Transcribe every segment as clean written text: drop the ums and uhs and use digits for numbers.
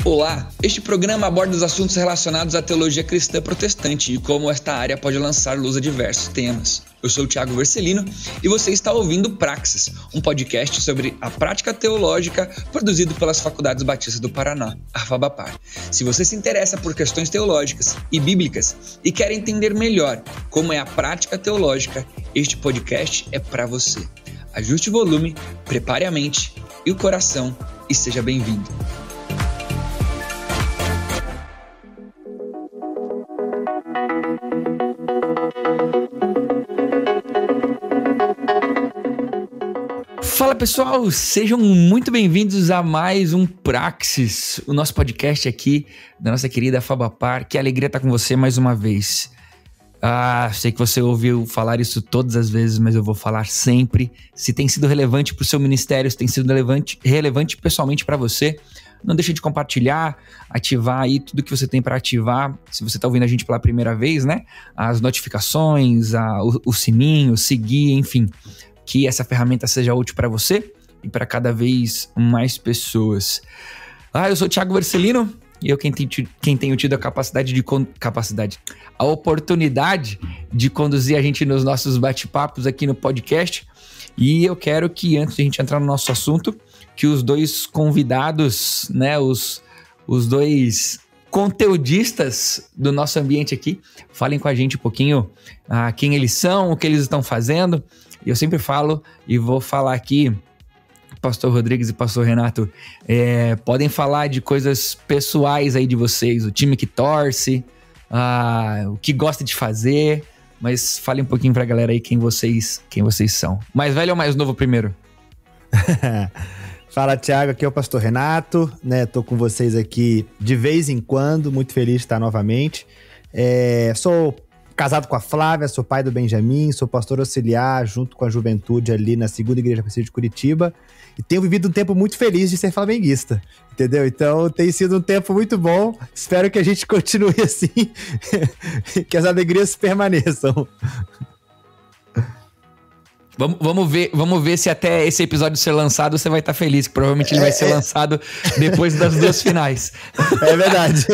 Olá, este programa aborda os assuntos relacionados à teologia cristã protestante e como esta área pode lançar luz a diversos temas. Eu sou o Thiago Vercelino e você está ouvindo Praxis, um podcast sobre a prática teológica produzido pelas Faculdades Batistas do Paraná, a FABAPAR. Se você se interessa por questões teológicas e bíblicas e quer entender melhor como é a prática teológica, este podcast é para você. Ajuste o volume, prepare a mente e o coração e seja bem-vindo. Fala pessoal, sejam muito bem-vindos a mais um Praxis, o nosso podcast aqui da nossa querida FABAPAR. Que alegria estar com você mais uma vez. Sei que você ouviu falar isso todas as vezes, mas eu vou falar sempre. Se tem sido relevante para o seu ministério, se tem sido relevante pessoalmente para você, não deixe de compartilhar, ativar aí tudo que você tem para ativar. Se você está ouvindo a gente pela primeira vez, né? As notificações, o sininho, seguir, enfim. Que essa ferramenta seja útil para você e para cada vez mais pessoas. Eu sou o Thiago Vercelino e eu quem tenho tido a oportunidade de conduzir a gente nos nossos bate-papos aqui no podcast. E eu quero que, antes de a gente entrar no nosso assunto, que os dois convidados, né, os dois conteudistas do nosso ambiente aqui, falem com a gente um pouquinho quem eles são, o que eles estão fazendo. Eu sempre falo e vou falar aqui, Pastor Rodrigues e Pastor Renato, podem falar de coisas pessoais aí de vocês, o time que torce, o que gosta de fazer, mas falem um pouquinho pra galera aí quem vocês são. Mais velho ou mais novo primeiro? Fala, Thiago, aqui é o Pastor Renato, né? Tô com vocês aqui de vez em quando, muito feliz de estar novamente. Sou casado com a Flávia, sou pai do Benjamin, sou pastor auxiliar junto com a juventude ali na Segunda Igreja Presbiteriana de Curitiba e tenho vivido um tempo muito feliz de ser flamenguista, entendeu? Então tem sido um tempo muito bom, espero que a gente continue assim, que as alegrias permaneçam. Vamos ver se até esse episódio ser lançado você vai estar feliz, que provavelmente ele vai ser lançado depois das duas finais. É verdade.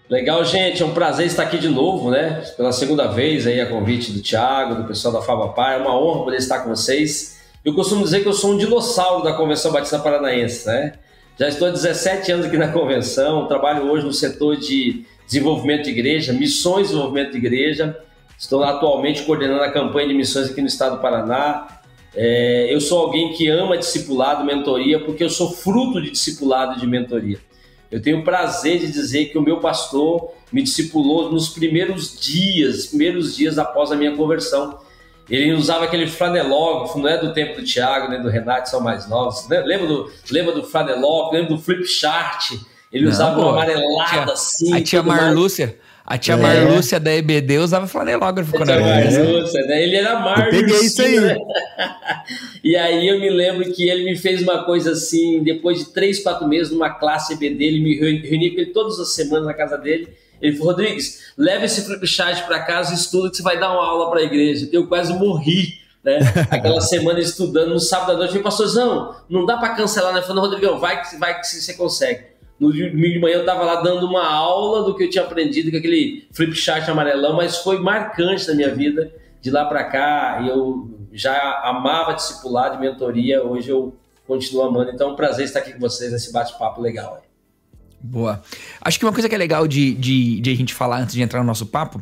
Legal, gente, é um prazer estar aqui de novo, né? Pela segunda vez aí a convite do Thiago, do pessoal da FABAPAR, é uma honra poder estar com vocês. Eu costumo dizer que eu sou um dinossauro da Convenção Batista Paranaense, né? Já estou há 17 anos aqui na convenção, trabalho hoje no setor de desenvolvimento de igreja, missões de desenvolvimento de igreja. Estou atualmente coordenando a campanha de missões aqui no estado do Paraná. Eu sou alguém que ama discipulado, mentoria, porque eu sou fruto de discipulado e de mentoria. Eu tenho o prazer de dizer que o meu pastor me discipulou nos primeiros dias após a minha conversão. Ele usava aquele flanelógrafo, não é do tempo do Thiago, nem do Renato, são mais novos. Lembra do flanelógrafo, lembra do flip chart? Ele usava uma amarelada assim. A tia Marlúcia. A tia Marlúcia da EBD usava flanelógrafo quando era Marlúcia, né? Ele era Marlúcia. Peguei isso aí. Né? E aí eu me lembro que ele me fez uma coisa assim, depois de 3, 4 meses numa classe EBD, ele me reuni com ele todas as semanas na casa dele. Ele falou: Rodrigues, leva esse flipchart para casa e estuda que você vai dar uma aula para a igreja. Eu quase morri, né? Aquela semana estudando, no sábado à noite, eu falei: pastorzão, não dá para cancelar, né? Eu falei: Rodrigão, vai que você consegue. No domingo de manhã eu estava lá dando uma aula do que eu tinha aprendido com aquele flipchart amarelão, mas foi marcante na minha vida. De lá para cá, eu já amava discipulado e mentoria, hoje eu continuo amando. Então é um prazer estar aqui com vocês nesse bate-papo legal. Boa. Acho que uma coisa que é legal de a gente falar antes de entrar no nosso papo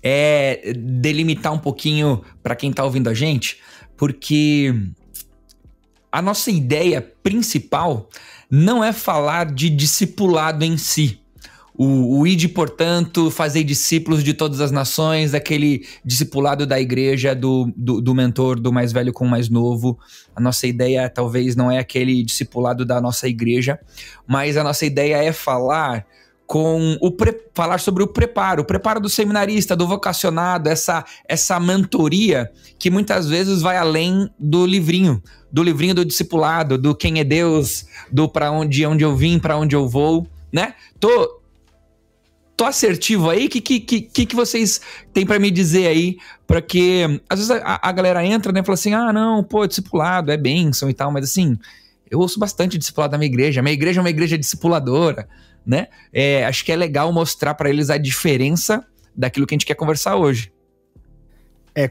é delimitar um pouquinho para quem está ouvindo a gente, porque a nossa ideia principal não é falar de discipulado em si. O ide, portanto, fazer discípulos de todas as nações, aquele discipulado da igreja, do mentor, do mais velho com o mais novo. A nossa ideia talvez não é aquele discipulado da nossa igreja, mas a nossa ideia é falar sobre o preparo do seminarista, do vocacionado, essa mentoria que muitas vezes vai além do livrinho do discipulado, do quem é Deus, do para onde eu vim, para onde eu vou, né? Tô assertivo aí? O que vocês têm para me dizer aí? Porque às vezes a galera entra, né, e fala assim, não, discipulado é bênção e tal, mas assim, Eu ouço bastante discipulado da minha igreja é uma igreja discipuladora, né? Acho que é legal mostrar para eles a diferença daquilo que a gente quer conversar hoje.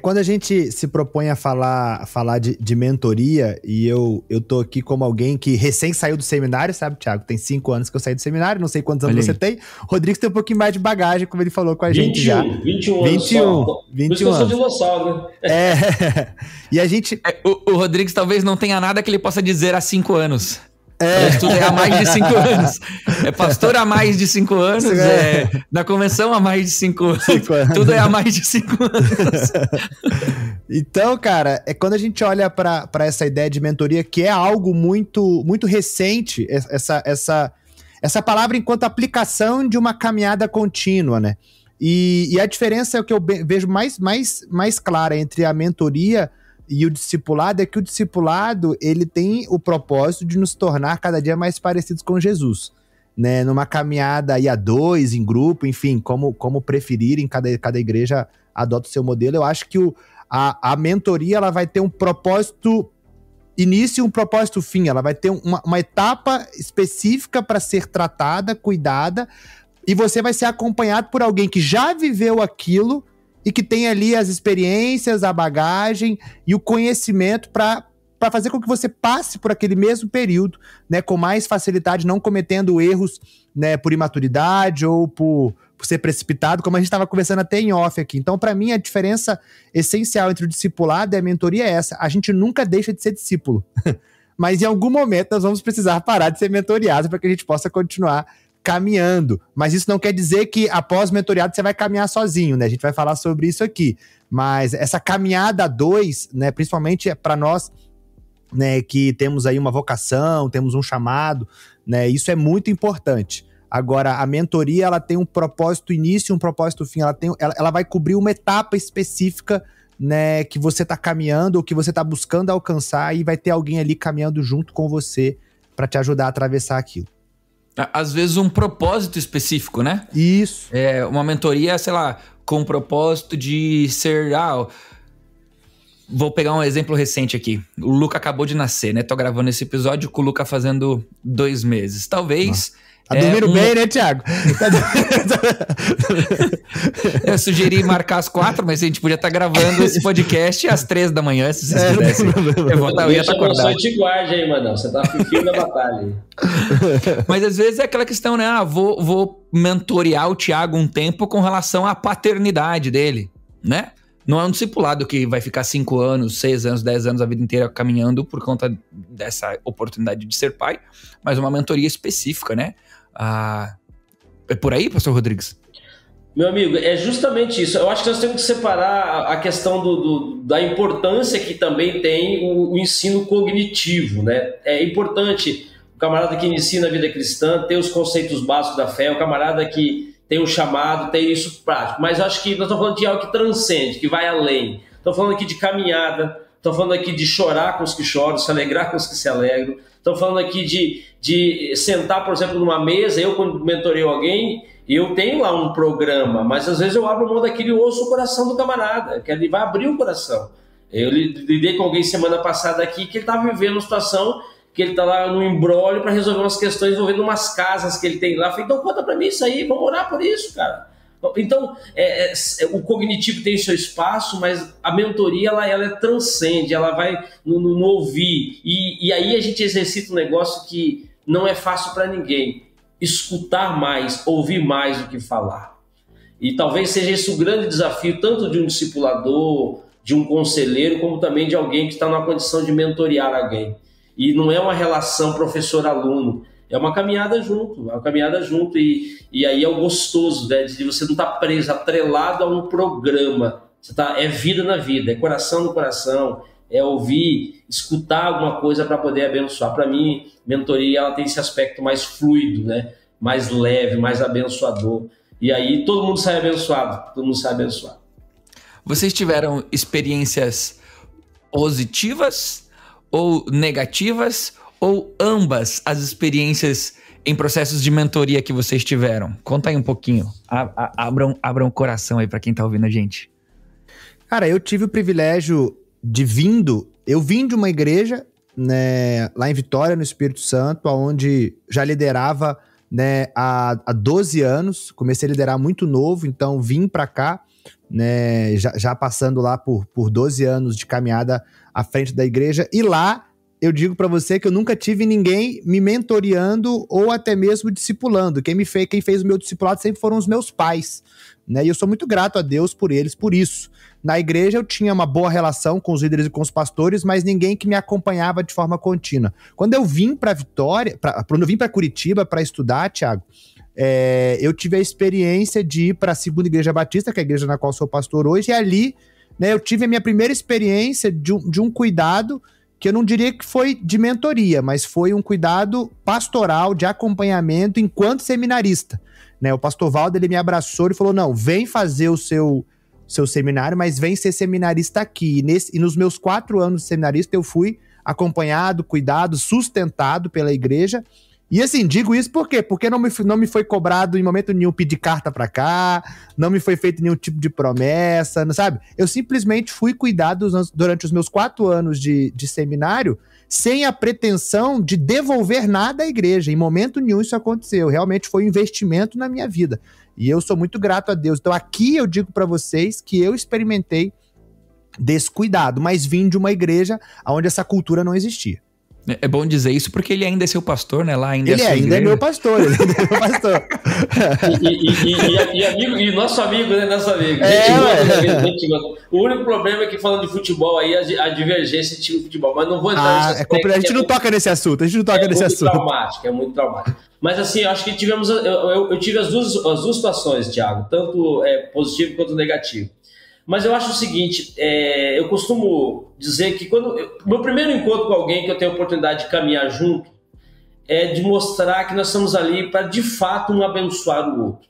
Quando a gente se propõe a falar de mentoria, e eu tô aqui como alguém que recém saiu do seminário, sabe, Thiago? Tem 5 anos que eu saí do seminário, não sei quantos anos você tem. O Rodrigues tem um pouquinho mais de bagagem, como ele falou com a gente já. 21 anos só. Por isso que eu sou dinossauro, né? E a gente... O Rodrigues talvez não tenha nada que ele possa dizer há 5 anos. Eu estudei há mais de 5 anos. É pastor há mais de 5 anos. Na convenção há mais de 5 anos. Tudo é há mais de 5 anos. Então, cara, quando a gente olha para essa ideia de mentoria, que é algo muito, muito recente, essa palavra enquanto aplicação de uma caminhada contínua, né? E a diferença é o que eu vejo mais clara entre a mentoria e o discipulado é que o discipulado, ele tem o propósito de nos tornar cada dia mais parecidos com Jesus, né? Numa caminhada aí a 2, em grupo, enfim, como preferirem, cada igreja adota o seu modelo. Eu acho que a mentoria, ela vai ter um propósito início e um propósito fim. Ela vai ter uma etapa específica para ser tratada, cuidada, e você vai ser acompanhado por alguém que já viveu aquilo e que tem ali as experiências, a bagagem e o conhecimento para fazer com que você passe por aquele mesmo período, né, com mais facilidade, não cometendo erros, né, por imaturidade ou por ser precipitado, como a gente estava conversando até em off aqui. Então, para mim, a diferença essencial entre o discipulado e a mentoria é essa. A gente nunca deixa de ser discípulo, mas em algum momento nós vamos precisar parar de ser mentoriados para que a gente possa continuar caminhando, mas isso não quer dizer que após mentoriado você vai caminhar sozinho, né? A gente vai falar sobre isso aqui, mas essa caminhada a 2, né, principalmente para nós, né, que temos aí uma vocação, temos um chamado, né, isso é muito importante. Agora, a mentoria, ela tem um propósito início e um propósito fim, ela vai cobrir uma etapa específica, né, que você está caminhando ou que você está buscando alcançar, e vai ter alguém ali caminhando junto com você para te ajudar a atravessar aquilo. Às vezes um propósito específico, né? Isso. Uma mentoria, sei lá, com o propósito de ser... vou pegar um exemplo recente aqui. O Luca acabou de nascer, né? Tô gravando esse episódio com o Luca fazendo 2 meses. Talvez... Tá dormindo bem, né, Thiago? Eu sugeri marcar às 4, mas a gente podia estar gravando esse podcast às 3 da manhã, se vocês pudessem. Eu ia estar acordado. Eu te guarde aí, Manão. Você tá firme na batalha. Mas às vezes é aquela questão, né? Vou mentorear o Thiago um tempo com relação à paternidade dele, né? Não é um discipulado que vai ficar 5 anos, 6 anos, 10 anos, a vida inteira caminhando por conta dessa oportunidade de ser pai, mas uma mentoria específica, né? É por aí, pastor Rodrigues? Meu amigo, é justamente isso. Eu acho que nós temos que separar a questão da importância que também tem o ensino cognitivo, né? É importante o camarada que inicia na vida cristã ter os conceitos básicos da fé, o camarada que tem um chamado, tem isso prático. Mas eu acho que nós estamos falando de algo que transcende, que vai além. Estou falando aqui de caminhada, estou falando aqui de chorar com os que choram, se alegrar com os que se alegram. Estou falando aqui de sentar, por exemplo, numa mesa. Eu, quando mentorei alguém, eu tenho lá um programa, mas às vezes eu abro mão daquilo e ouço o coração do camarada, que ele vai abrir o coração. Eu lidei com alguém semana passada aqui que ele estava vivendo uma situação que ele está lá no imbróglio para resolver umas questões envolvendo umas casas que ele tem lá. Eu falei, então conta para mim isso aí, vamos orar por isso, cara. Então, o cognitivo tem seu espaço, mas a mentoria ela transcende, ela vai no ouvir. E aí a gente exercita um negócio que não é fácil para ninguém. Escutar mais, ouvir mais do que falar. E talvez seja esse o grande desafio, tanto de um discipulador, de um conselheiro, como também de alguém que está numa condição de mentorear alguém. E não é uma relação professor-aluno, é uma caminhada junto, e aí é o gostoso, né, de você não estar preso, atrelado a um programa. É vida na vida, é coração no coração, é ouvir, escutar alguma coisa para poder abençoar. Para mim, mentoria ela tem esse aspecto mais fluido, né, mais leve, mais abençoador. E aí todo mundo sai abençoado, Vocês tiveram experiências positivas ou negativas, ou ambas as experiências em processos de mentoria que vocês tiveram? Conta aí um pouquinho. Abram o coração aí para quem tá ouvindo a gente. Cara, eu tive o privilégio eu vim de uma igreja né, lá em Vitória, no Espírito Santo, onde já liderava, né, há 12 anos. Comecei a liderar muito novo, então vim para cá, né, já passando lá por 12 anos de caminhada à frente da igreja. E lá, eu digo para você que eu nunca tive ninguém me mentoreando ou até mesmo discipulando. Quem fez o meu discipulado sempre foram os meus pais, né? E eu sou muito grato a Deus por eles, por isso. Na igreja eu tinha uma boa relação com os líderes e com os pastores, mas ninguém que me acompanhava de forma contínua. Quando eu vim para Vitória, quando eu vim para Curitiba para estudar, Thiago, eu tive a experiência de ir para a Segunda Igreja Batista, que é a igreja na qual sou pastor hoje, e ali, né, eu tive a minha primeira experiência de um cuidado que eu não diria que foi de mentoria, mas foi um cuidado pastoral, de acompanhamento enquanto seminarista, né? O pastor Valdo, ele me abraçou e falou, não, vem fazer o seu seminário, mas vem ser seminarista aqui. E nos meus 4 anos de seminarista, eu fui acompanhado, cuidado, sustentado pela igreja. E assim, digo isso por quê? Porque não me foi cobrado em momento nenhum pedir carta pra cá, não me foi feito nenhum tipo de promessa, não sabe? Eu simplesmente fui cuidado durante os meus 4 anos de seminário, sem a pretensão de devolver nada à igreja. Em momento nenhum isso aconteceu. Realmente foi um investimento na minha vida. E eu sou muito grato a Deus. Então aqui eu digo pra vocês que eu experimentei desse cuidado, mas vim de uma igreja onde essa cultura não existia. É bom dizer isso porque ele ainda é seu pastor, né? Lá ainda ele ainda é meu pastor, ele ainda é meu pastor. E nosso amigo, né? Nosso amigo. O único problema é que falando de futebol aí, a divergência de time de futebol. Mas não vou entrar nesse assunto. A gente não toca nesse assunto, É muito traumático. Mas assim, eu acho que eu tive as duas situações, Thiago, tanto positivo quanto negativo. Mas eu acho o seguinte, eu costumo dizer que meu primeiro encontro com alguém que eu tenho a oportunidade de caminhar junto é de mostrar que nós estamos ali para, de fato, um abençoar o outro.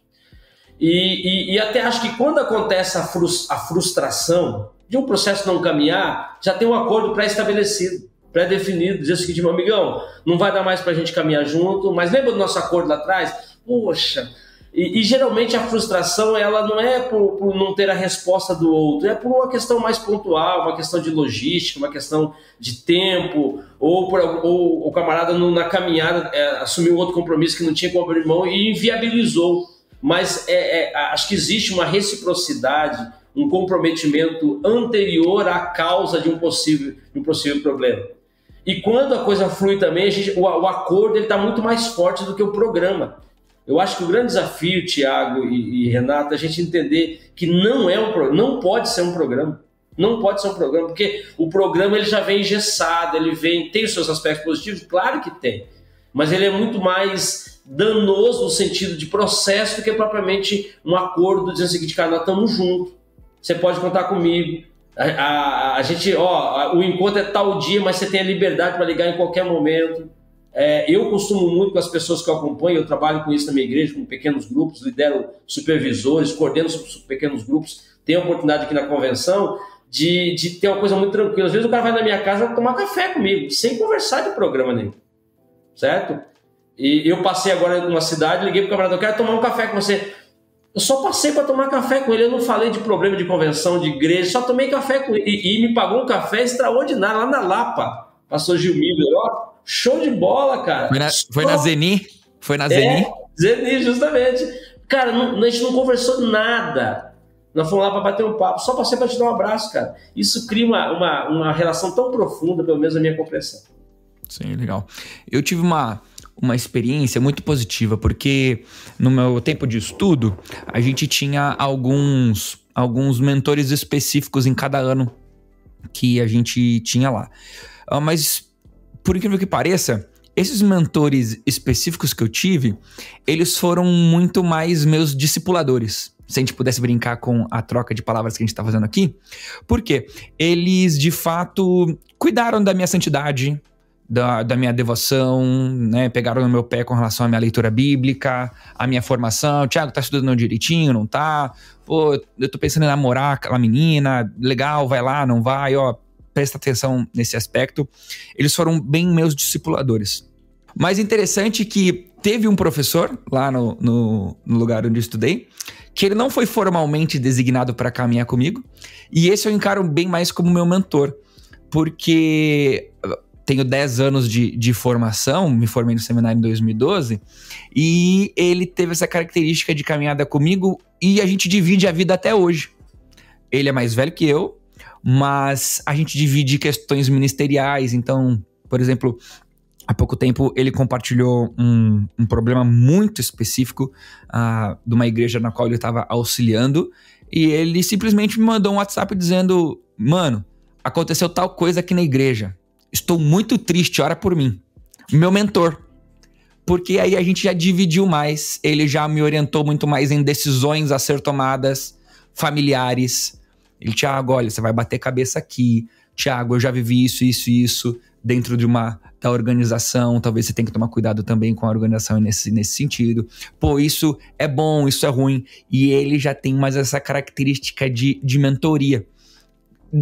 E até acho que quando acontece a frustração de um processo não caminhar, já tem um acordo pré-estabelecido, pré-definido, dizer o seguinte, meu amigão, não vai dar mais para a gente caminhar junto, mas lembra do nosso acordo lá atrás? Poxa... E geralmente a frustração ela não é por não ter a resposta do outro, é por uma questão mais pontual, uma questão de logística, uma questão de tempo, ou o camarada na caminhada assumiu outro compromisso que não tinha como abrir mão e inviabilizou. Mas acho que existe uma reciprocidade, um comprometimento anterior à causa de um possível problema. E quando a coisa flui também, o acordo está muito mais forte do que o programa. Eu acho que o grande desafio, Thiago e Renato, é a gente entender que não pode ser um programa. Não pode ser um programa, porque o programa ele já vem engessado, tem os seus aspectos positivos, claro que tem, mas ele é muito mais danoso no sentido de processo do que propriamente um acordo dizendo o seguinte, cara, nós estamos juntos, você pode contar comigo, a gente, o encontro é tal dia, mas você tem a liberdade para ligar em qualquer momento. Eu costumo muito com as pessoas que eu acompanho, eu trabalho com isso na minha igreja, com pequenos grupos, lidero supervisores, coordeno pequenos grupos, tenho a oportunidade aqui na convenção de ter uma coisa muito tranquila. Às vezes o cara vai na minha casa tomar café comigo, sem conversar de programa nenhum, certo? E eu passei agora numa cidade, liguei pro camarada, eu quero tomar um café com você. Eu só passei para tomar café com ele, eu não falei de problema de convenção, de igreja, só tomei café com ele. E me pagou um café extraordinário, lá na Lapa, pastor Gil Miller, show de bola, cara. Foi na Zeni? Foi na Zeni? Zeni, justamente. Cara, a gente não conversou nada. Nós fomos lá para bater um papo. Só passei para te dar um abraço, cara. Isso cria uma relação tão profunda, pelo menos na minha compreensão. Sim, legal. Eu tive uma experiência muito positiva, porque no meu tempo de estudo, a gente tinha alguns mentores específicos em cada ano que a gente tinha lá. Mas... por incrível que pareça, esses mentores específicos que eu tive, eles foram muito mais meus discipuladores. Se a gente pudesse brincar com a troca de palavras que a gente está fazendo aqui. Por quê? Eles, de fato, cuidaram da minha santidade, da minha devoção, né? Pegaram no meu pé com relação à minha leitura bíblica, à minha formação. Thiago, tá estudando direitinho, não tá? Pô, eu tô pensando em namorar aquela menina. Legal, vai lá, não vai, presta atenção nesse aspecto. Eles foram bem meus discipuladores. Mas interessante que teve um professor lá no lugar onde eu estudei, que ele não foi formalmente designado para caminhar comigo, e esse eu encaro bem mais como meu mentor, porque tenho 10 anos de formação, me formei no seminário em 2012, e ele teve essa característica de caminhada comigo e a gente divide a vida até hoje. Ele é mais velho que eu, mas a gente divide questões ministeriais. Então, por exemplo, há pouco tempo ele compartilhou um problema muito específico de uma igreja na qual ele estava auxiliando, e ele simplesmente me mandou um WhatsApp dizendo: mano, aconteceu tal coisa aqui na igreja, estou muito triste, ora por mim. Meu mentor. Porque aí a gente já dividiu mais, ele já me orientou muito mais em decisões a ser tomadas, familiares. Ele: Thiago, olha, você vai bater cabeça aqui. Thiago, eu já vivi isso dentro da organização. Talvez você tenha que tomar cuidado também com a organização nesse sentido. Pô, isso é bom, isso é ruim. E ele já tem mais essa característica de mentoria,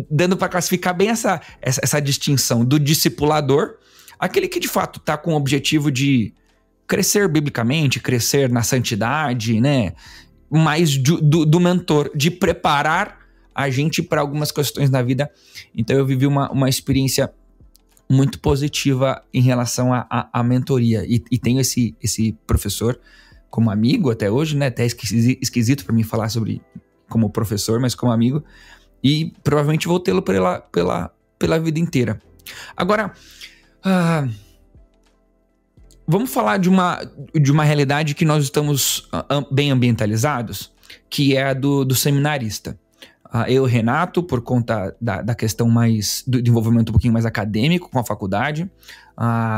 dando para classificar bem essa distinção do discipulador, aquele que de fato está com o objetivo de crescer biblicamente, crescer na santidade, né? Mas do mentor, de preparar a gente para algumas questões na vida. Então eu vivi uma experiência muito positiva em relação à mentoria. E tenho esse professor como amigo até hoje, né? Até esquisito para mim falar sobre como professor, mas como amigo. E provavelmente vou tê-lo pela vida inteira. Agora, vamos falar de uma realidade que nós estamos bem ambientalizados, que é a do seminarista. Eu, Renato, por conta da questão mais do envolvimento um pouquinho mais acadêmico com a faculdade,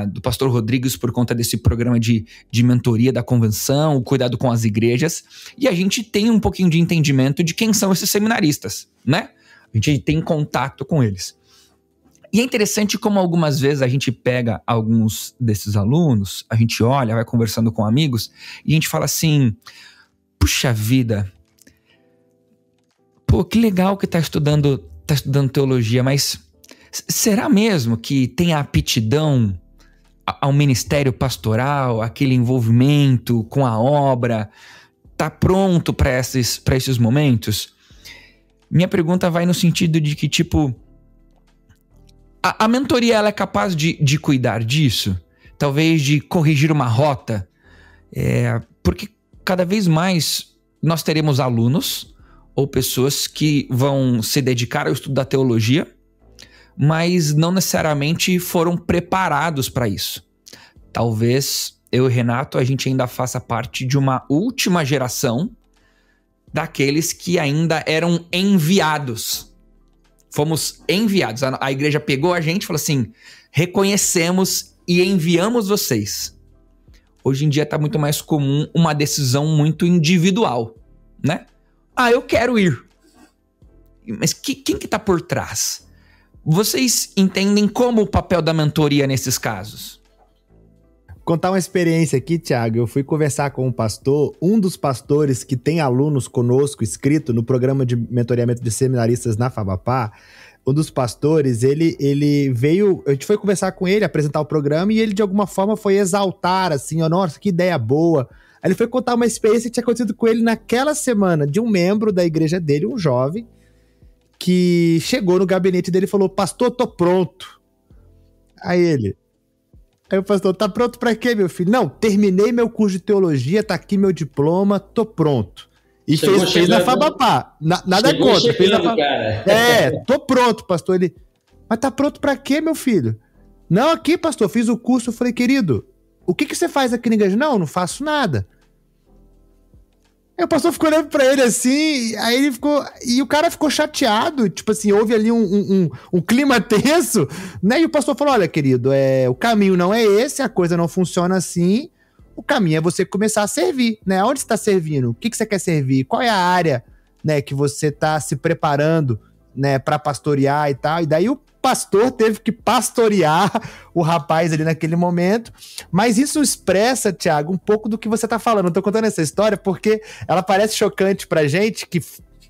do pastor Rodrigues por conta desse programa de mentoria da convenção, o cuidado com as igrejas, e a gente tem um pouquinho de entendimento de quem são esses seminaristas, né? A gente tem contato com eles. E é interessante como algumas vezes a gente pega alguns desses alunos, a gente olha, vai conversando com amigos, e a gente fala assim: puxa vida, pô, que legal que tá estudando teologia, mas será mesmo que tem a aptidão ao ministério pastoral, aquele envolvimento com a obra, tá pronto para esses momentos? Minha pergunta vai no sentido de que, tipo, a mentoria ela é capaz de cuidar disso? Talvez de corrigir uma rota? Porque cada vez mais nós teremos alunos ou pessoas que vão se dedicar ao estudo da teologia, mas não necessariamente foram preparados para isso. Talvez eu e Renato, a gente ainda faça parte de uma última geração daqueles que ainda eram enviados. Fomos enviados. A igreja pegou a gente e falou assim: reconhecemos e enviamos vocês. Hoje em dia está muito mais comum uma decisão muito individual, né? Eu quero ir. Mas quem que está por trás? Vocês entendem como o papel da mentoria nesses casos? Contar uma experiência aqui, Thiago. Eu fui conversar com um pastor, um dos pastores que tem alunos conosco inscrito no programa de mentoreamento de seminaristas na Fabapar. Um dos pastores, ele veio, a gente foi conversar com ele, apresentar o programa, e ele de alguma forma foi exaltar, assim, nossa, que ideia boa. Aí ele foi contar uma experiência que tinha acontecido com ele naquela semana, de um membro da igreja dele, um jovem, que chegou no gabinete dele e falou: pastor, tô pronto. Aí o pastor: tá pronto pra quê, meu filho? Não, terminei meu curso de teologia, tá aqui meu diploma, tô pronto. E fez na Fabapar. Nada contra. Fez na Fabapar. Tô pronto, pastor. Ele: mas tá pronto pra quê, meu filho? Não, aqui, pastor, fiz o curso. Eu falei: querido, o que você faz aqui na igreja? Não faço nada. Aí o pastor ficou olhando pra ele assim, aí ele ficou... E o cara ficou chateado, tipo assim, houve ali um clima tenso, né? E o pastor falou: olha, querido, o caminho não é esse, a coisa não funciona assim, o caminho é você começar a servir, né? Onde você tá servindo? O que você quer servir? Qual é a área, né, que você tá se preparando, né, pra pastorear e tal? E daí o pastor teve que pastorear o rapaz ali naquele momento, mas isso expressa, Thiago, um pouco do que você tá falando. Eu tô contando essa história porque ela parece chocante pra gente,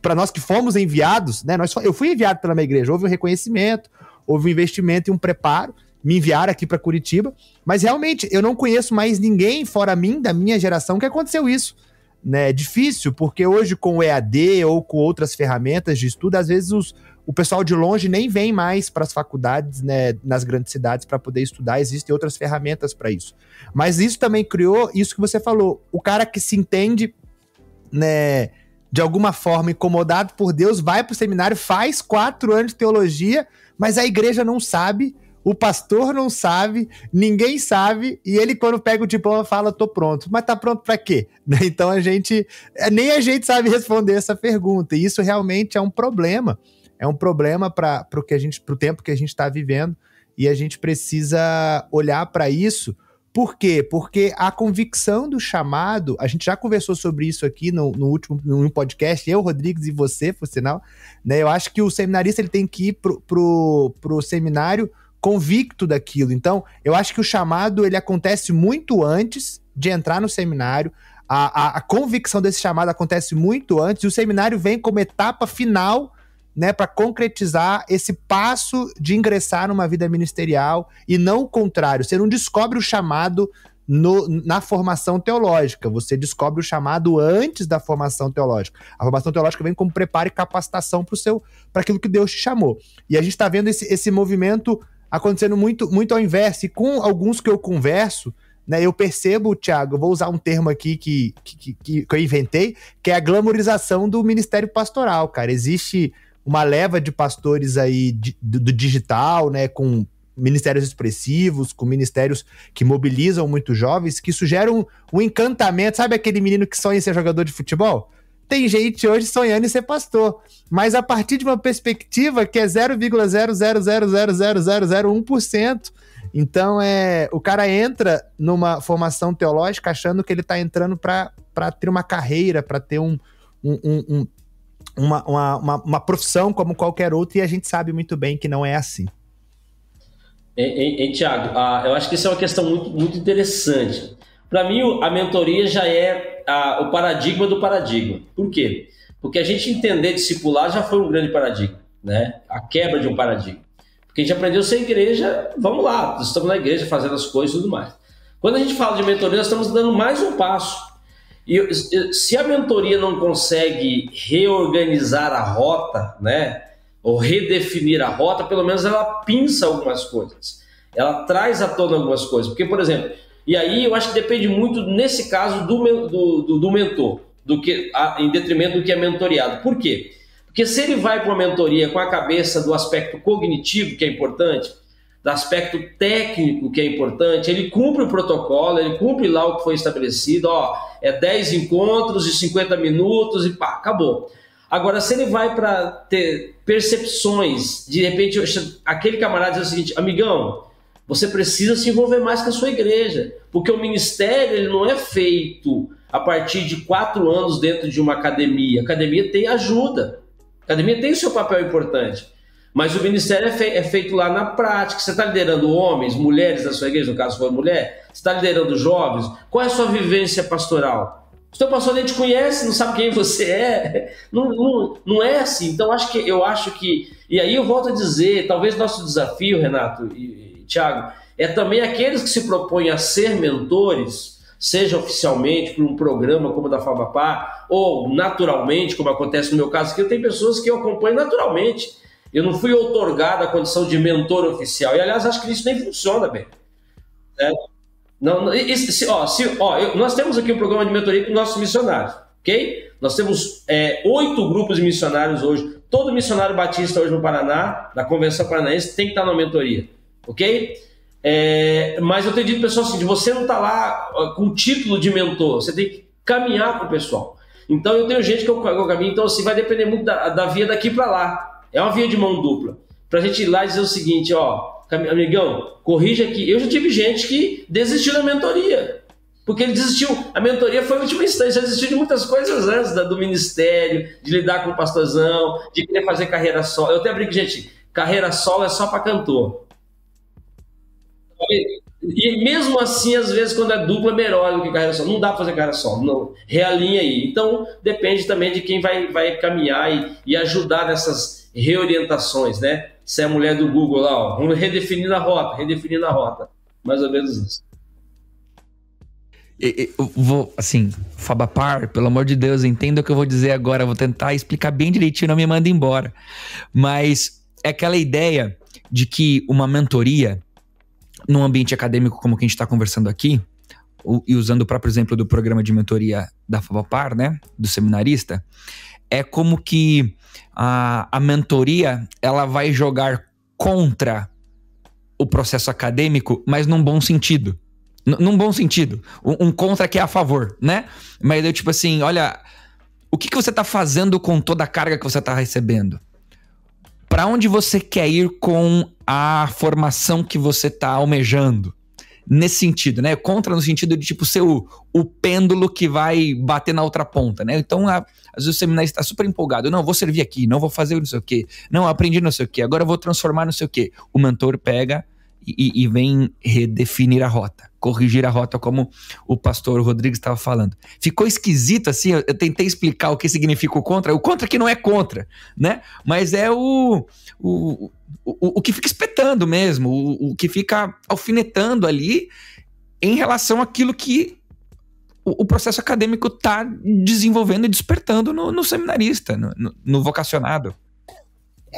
pra nós que fomos enviados, né? Eu fui enviado pela minha igreja, houve um reconhecimento, houve um investimento e um preparo, me enviaram aqui pra Curitiba, mas realmente eu não conheço mais ninguém fora mim, da minha geração, que aconteceu isso, né? É difícil, porque hoje com o EAD ou com outras ferramentas de estudo, às vezes o pessoal de longe nem vem mais para as faculdades, né, nas grandes cidades para poder estudar, existem outras ferramentas para isso. Mas isso também criou isso que você falou, o cara que se entende, né, de alguma forma incomodado por Deus, vai para o seminário, faz 4 anos de teologia, mas a igreja não sabe, o pastor não sabe, ninguém sabe, e ele quando pega o diploma fala, tô pronto. Mas tá pronto para quê? Então nem a gente sabe responder essa pergunta, e isso realmente é um problema. É um problema para o tempo que a gente está vivendo, e a gente precisa olhar para isso. Por quê? Porque a convicção do chamado, a gente já conversou sobre isso aqui no último podcast, eu, Rodrigues e você, por sinal, né? Eu acho que o seminarista ele tem que ir pro seminário convicto daquilo. Então, eu acho que o chamado ele acontece muito antes de entrar no seminário, a convicção desse chamado acontece muito antes, e o seminário vem como etapa final, né, para concretizar esse passo de ingressar numa vida ministerial, e não o contrário. Você não descobre o chamado na formação teológica, você descobre o chamado antes da formação teológica. A formação teológica vem como preparo e capacitação para aquilo que Deus te chamou. E a gente está vendo esse movimento acontecendo muito, muito ao inverso, e com alguns que eu converso, né, eu percebo, Thiago, eu vou usar um termo aqui que eu inventei, que é a glamorização do ministério pastoral, cara. Existe uma leva de pastores aí do digital, né, com ministérios expressivos, com ministérios que mobilizam muitos jovens, que isso gera um encantamento. Sabe aquele menino que sonha em ser jogador de futebol? Tem gente hoje sonhando em ser pastor, mas a partir de uma perspectiva que é 0,0000001%. Então, o cara entra numa formação teológica achando que ele está entrando para ter uma carreira, para ter uma profissão como qualquer outra, e a gente sabe muito bem que não é assim. Tiago, eu acho que isso é uma questão muito, muito interessante. Para mim, a mentoria já é o paradigma do paradigma. Por quê? Porque a gente entender discipular já foi um grande paradigma, né? A quebra de um paradigma. Porque a gente aprendeu a ser igreja, vamos lá, nós estamos na igreja fazendo as coisas e tudo mais. Quando a gente fala de mentoria, nós estamos dando mais um passo. E se a mentoria não consegue reorganizar a rota, né, ou redefinir a rota, pelo menos ela pinça algumas coisas. Ela traz à tona algumas coisas. Porque, por exemplo, e aí eu acho que depende muito, nesse caso, do mentor, em detrimento do que é mentoriado. Por quê? Porque se ele vai para uma mentoria com a cabeça do aspecto cognitivo, que é importante, do aspecto técnico, que é importante, ele cumpre o protocolo, ele cumpre lá o que foi estabelecido, 10 encontros de 50 minutos e pá, acabou. Agora, se ele vai para ter percepções, de repente, aquele camarada diz o seguinte, amigão, você precisa se envolver mais com a sua igreja, porque o ministério ele não é feito a partir de 4 anos dentro de uma academia. A academia tem ajuda, a academia tem o seu papel importante, mas o ministério é feito lá na prática. Você está liderando homens, mulheres da sua igreja, no caso for mulher, você está liderando jovens, qual é a sua vivência pastoral? O seu pastor nem te conhece, não sabe quem você é, não é assim. Então eu acho que, e aí eu volto a dizer, talvez nosso desafio, Renato e Thiago, é também aqueles que se propõem a ser mentores, seja oficialmente por um programa como o da Fabapar, ou naturalmente, como acontece no meu caso, que eu tenho pessoas que eu acompanho naturalmente. Eu não fui outorgado a condição de mentor oficial, e aliás acho que isso nem funciona bem. Nós temos aqui um programa de mentoria com nossos missionários, ok? Nós temos 8 grupos de missionários hoje. Todo missionário batista hoje no Paraná, da Convenção Paranaense, tem que estar na mentoria, ok? Mas eu tenho dito para o pessoal assim, você não está lá com o título de mentor, você tem que caminhar com o pessoal. Então eu tenho gente que eu caminho, então assim, vai depender muito da via daqui para lá. É uma via de mão dupla. Para a gente ir lá e dizer o seguinte, amigão, corrija aqui. Eu já tive gente que desistiu da mentoria, porque ele desistiu. A mentoria foi a última instância, já desistiu de muitas coisas antes do ministério, de lidar com o pastorzão, de querer fazer carreira solo. Eu até brinco, gente, carreira solo é só para cantor. E mesmo assim, às vezes, quando é dupla, é melhor do que carreira solo. Não dá para fazer carreira solo, não. Realinha aí. Então, depende também de quem vai caminhar e ajudar nessas reorientações, né? Se é a mulher do Google lá, vamos redefinindo a rota, mais ou menos isso. Eu vou, assim, Fabapar, pelo amor de Deus, entenda o que eu vou dizer agora. Eu vou tentar explicar bem direitinho, não me manda embora. Mas é aquela ideia de que uma mentoria, num ambiente acadêmico como o que a gente está conversando aqui, e usando o próprio exemplo do programa de mentoria da Fabapar, né, do seminarista, é como que a mentoria, ela vai jogar contra o processo acadêmico, mas num bom sentido. Num bom sentido. Um contra que é a favor, né? Mas eu, tipo assim, olha, o que você tá fazendo com toda a carga que você tá recebendo? Para onde você quer ir com a formação que você tá almejando? Nesse sentido, né? Contra no sentido de, tipo, ser o pêndulo que vai bater na outra ponta, né? Então, às vezes o seminarista tá super empolgado. Não, vou servir aqui, não vou fazer não sei o quê. Não, aprendi não sei o quê, agora eu vou transformar não sei o quê. O mentor pega e vem redefinir a rota, corrigir a rota, como o pastor Rodrigues estava falando. Ficou esquisito assim, eu tentei explicar o que significa o contra que não é contra, né? Mas é o que fica espetando mesmo, o que fica alfinetando ali em relação àquilo que o processo acadêmico está desenvolvendo e despertando no seminarista, no vocacionado.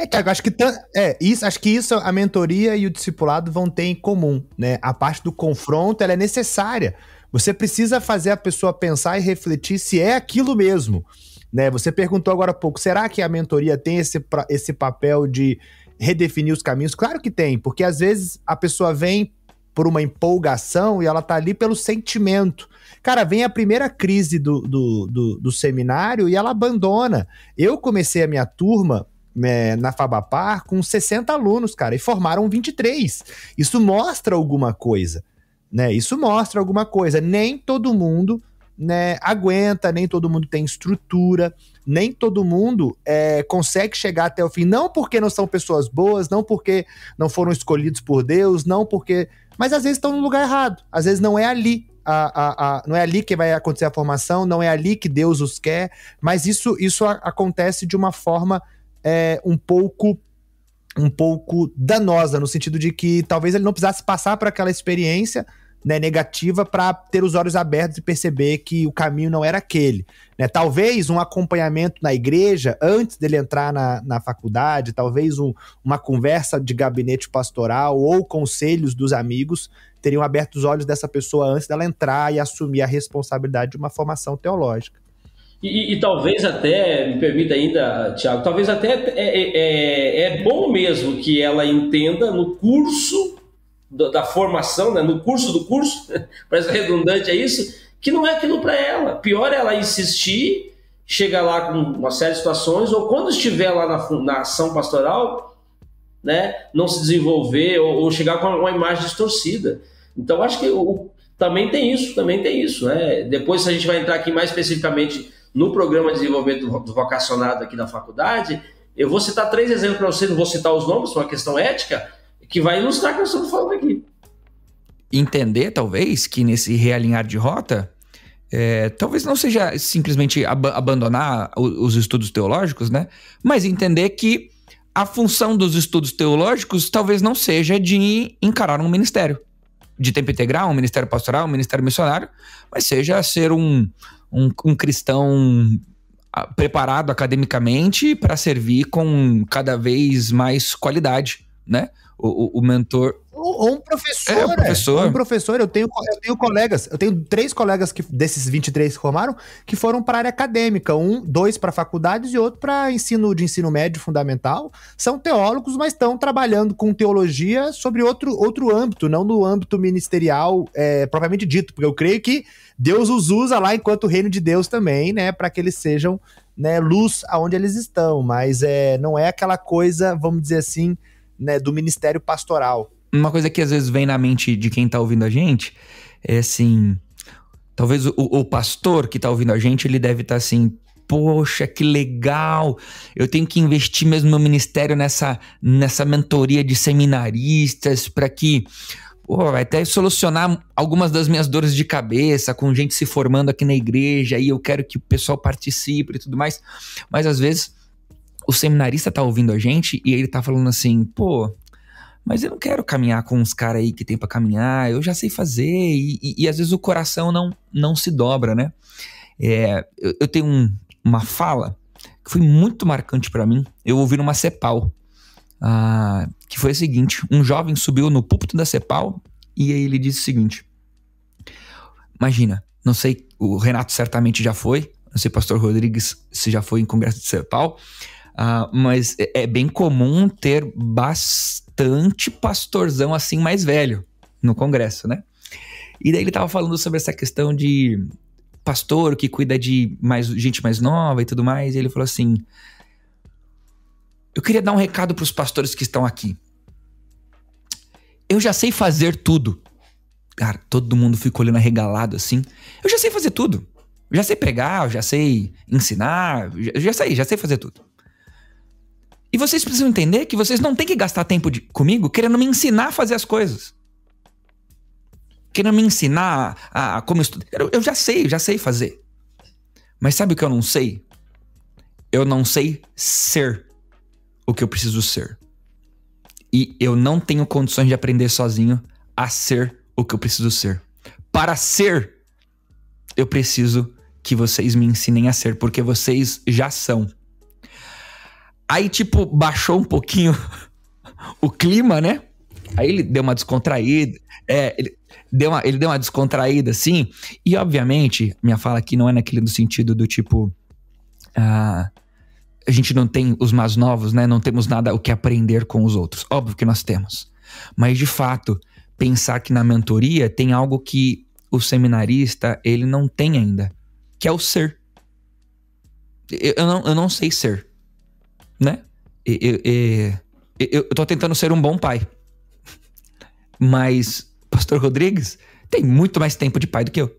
Tiago, acho que isso a mentoria e o discipulado vão ter em comum, né? A parte do confronto, ela é necessária. Você precisa fazer a pessoa pensar e refletir se é aquilo mesmo, né? Você perguntou agora há pouco, será que a mentoria tem esse papel de redefinir os caminhos? Claro que tem, porque às vezes a pessoa vem por uma empolgação e ela tá ali pelo sentimento. Cara, vem a primeira crise do seminário e ela abandona. Eu comecei a minha turma na Fabapar com 60 alunos, cara, e formaram 23. Isso mostra alguma coisa, né? Isso mostra alguma coisa. Nem todo mundo, né, aguenta, nem todo mundo tem estrutura, nem todo mundo consegue chegar até o fim. Não porque não são pessoas boas, não porque não foram escolhidos por Deus, não porque... Mas às vezes estão no lugar errado. Às vezes não é ali. Não é ali que vai acontecer a formação, não é ali que Deus os quer, mas isso acontece de uma forma um pouco danosa, no sentido de que talvez ele não precisasse passar por aquela experiência, né, negativa, para ter os olhos abertos e perceber que o caminho não era aquele, né? Talvez um acompanhamento na igreja antes dele entrar na faculdade, talvez uma conversa de gabinete pastoral ou conselhos dos amigos teriam aberto os olhos dessa pessoa antes dela entrar e assumir a responsabilidade de uma formação teológica. E talvez até, me permita ainda, Tiago, talvez até é bom mesmo que ela entenda no curso da formação, né, no curso do curso, parece redundante, é isso, que não é aquilo para ela. Pior é ela insistir, chegar lá com uma série de situações, ou quando estiver lá na ação pastoral, né, não se desenvolver ou chegar com uma imagem distorcida. Então, acho que também tem isso, né? Depois, se a gente vai entrar aqui mais especificamente no programa de desenvolvimento do vocacionado aqui da faculdade, eu vou citar 3 exemplos para você, não vou citar os nomes, por uma questão ética, que vai ilustrar o que nós estamos falando aqui. Entender, talvez, que nesse realinhar de rota, talvez não seja simplesmente abandonar os estudos teológicos, né? Mas entender que a função dos estudos teológicos talvez não seja de encarar um ministério de tempo integral, um ministério pastoral, um ministério missionário, mas seja ser um cristão preparado academicamente para servir com cada vez mais qualidade, né? O mentor... Ou um professor. Um professor. Eu tenho colegas, eu tenho 3 colegas desses 23 que formaram, que foram para a área acadêmica. 2 para faculdades e outro para ensino médio fundamental. São teólogos, mas estão trabalhando com teologia sobre outro âmbito, não no âmbito ministerial propriamente dito, porque eu creio que Deus os usa lá enquanto o reino de Deus também, né, para que eles sejam, né, luz aonde eles estão, mas não é aquela coisa, vamos dizer assim, né, do ministério pastoral. Uma coisa que às vezes vem na mente de quem tá ouvindo a gente é assim, talvez o pastor que tá ouvindo a gente, ele deve estar assim, poxa, que legal, eu tenho que investir mesmo no meu ministério nessa mentoria de seminaristas para que vai até solucionar algumas das minhas dores de cabeça com gente se formando aqui na igreja e eu quero que o pessoal participe e tudo mais. Mas às vezes o seminarista tá ouvindo a gente e ele tá falando assim, mas eu não quero caminhar com uns caras aí que tem pra caminhar, eu já sei fazer, e às vezes o coração não se dobra, né? Eu tenho uma fala que foi muito marcante pra mim, eu ouvi numa CEPAL, que foi o seguinte: um jovem subiu no púlpito da CEPAL e aí ele disse o seguinte: imagina, não sei, o Renato certamente já foi, não sei, pastor Rodrigues, se já foi em congresso de CEPAL, mas é bem comum ter bastante pastorzão assim mais velho no congresso, né? E daí ele tava falando sobre essa questão de pastor que cuida de gente mais nova e tudo mais, e ele falou assim: eu queria dar um recado pros pastores que estão aqui. Eu já sei fazer tudo. Cara, todo mundo ficou olhando arregalado assim. Eu já sei fazer tudo. Eu já sei pregar, eu já sei ensinar, eu já sei fazer tudo. E vocês precisam entender que vocês não têm que gastar tempo comigo querendo me ensinar a fazer as coisas. Querendo me ensinar a como estudar. Eu já sei fazer. Mas sabe o que eu não sei? Eu não sei ser o que eu preciso ser. E eu não tenho condições de aprender sozinho a ser o que eu preciso ser. Para ser, eu preciso que vocês me ensinem a ser, porque vocês já são. Aí, tipo, baixou um pouquinho o clima, né? Aí ele deu uma descontraída. Ele deu uma descontraída, assim. E, obviamente, minha fala aqui não é naquele no sentido do tipo... a gente não tem os mais novos, né? Não temos nada o que aprender com os outros. Óbvio que nós temos. Mas, de fato, pensar que na mentoria tem algo que o seminarista, ele não tem ainda. Que é o ser. Eu não sei ser. Né? Eu tô tentando ser um bom pai. Mas pastor Rodrigues tem muito mais tempo de pai do que eu.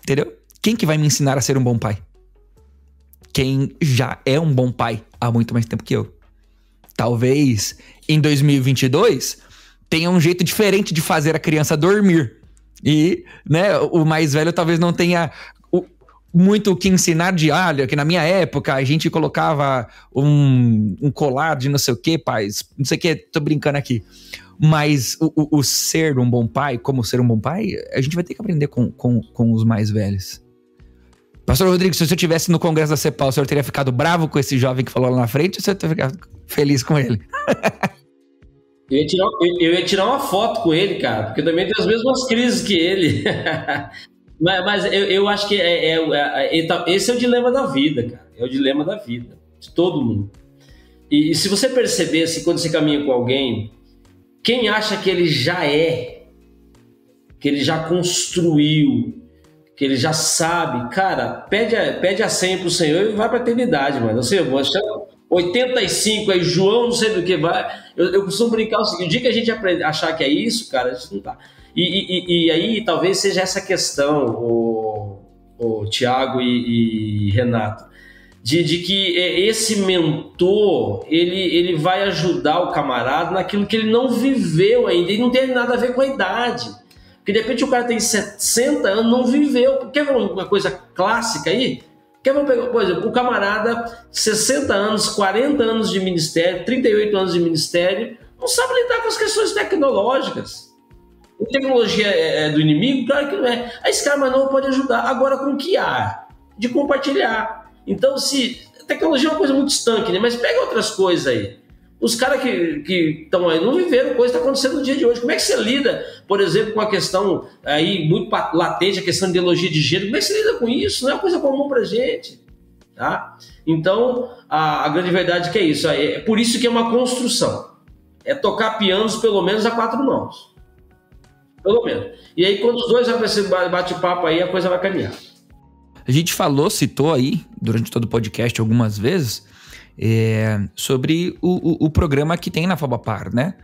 Entendeu? Quem que vai me ensinar a ser um bom pai? Quem já é um bom pai há muito mais tempo que eu. Talvez em 2022 tenha um jeito diferente de fazer a criança dormir. E, né, o mais velho talvez não tenha muito o que ensinar de olha, que na minha época a gente colocava um colar de não sei o que, pais, não sei o que, tô brincando aqui. Mas o ser um bom pai, como ser um bom pai, a gente vai ter que aprender com os mais velhos. Pastor Rodrigo, se o senhor estivesse no congresso da CEPAL, o senhor teria ficado bravo com esse jovem que falou lá na frente, ou o senhor teria ficado feliz com ele? Eu ia tirar uma foto com ele, cara, porque eu também tenho as mesmas crises que ele. Mas eu acho que esse é o dilema da vida, cara. É o dilema da vida, de todo mundo. E se você perceber, assim, quando você caminha com alguém, quem acha que ele já é, que ele já construiu, que ele já sabe, cara, pede a senha pro Senhor e vai pra eternidade, mano. Assim, eu vou achar 85, aí João não sei do que vai. Eu costumo brincar o seguinte: o dia que a gente achar que é isso, cara, a gente não tá. E aí talvez seja essa questão, o Tiago e Renato, de que esse mentor, ele vai ajudar o camarada naquilo que ele não viveu ainda, e não tem nada a ver com a idade. Porque de repente o cara tem 60 anos, não viveu. Quer ver uma coisa clássica aí? Quer ver, por exemplo, o camarada, 60 anos, 40 anos de ministério, 38 anos de ministério, não sabe lidar com as questões tecnológicas. A tecnologia é do inimigo? Claro que não é. Aí esse cara mais novo pode ajudar. Agora com o que há? De compartilhar. Então, se a tecnologia é uma coisa muito estanque, né? Mas pega outras coisas aí. Os caras que estão aí não viveram coisa que está acontecendo no dia de hoje. Como é que você lida, por exemplo, com a questão aí muito latente, a questão de ideologia de gênero? Como é que você lida com isso? Não é uma coisa comum pra gente. Tá? Então, a grande verdade é que é isso. É por isso que é uma construção. É tocar pianos pelo menos a 4 mãos. Pelo menos. E aí, quando os dois vão para esse bate-papo aí, a coisa vai caminhar. A gente citou aí, durante todo o podcast algumas vezes, sobre o programa que tem na Fabapar, né?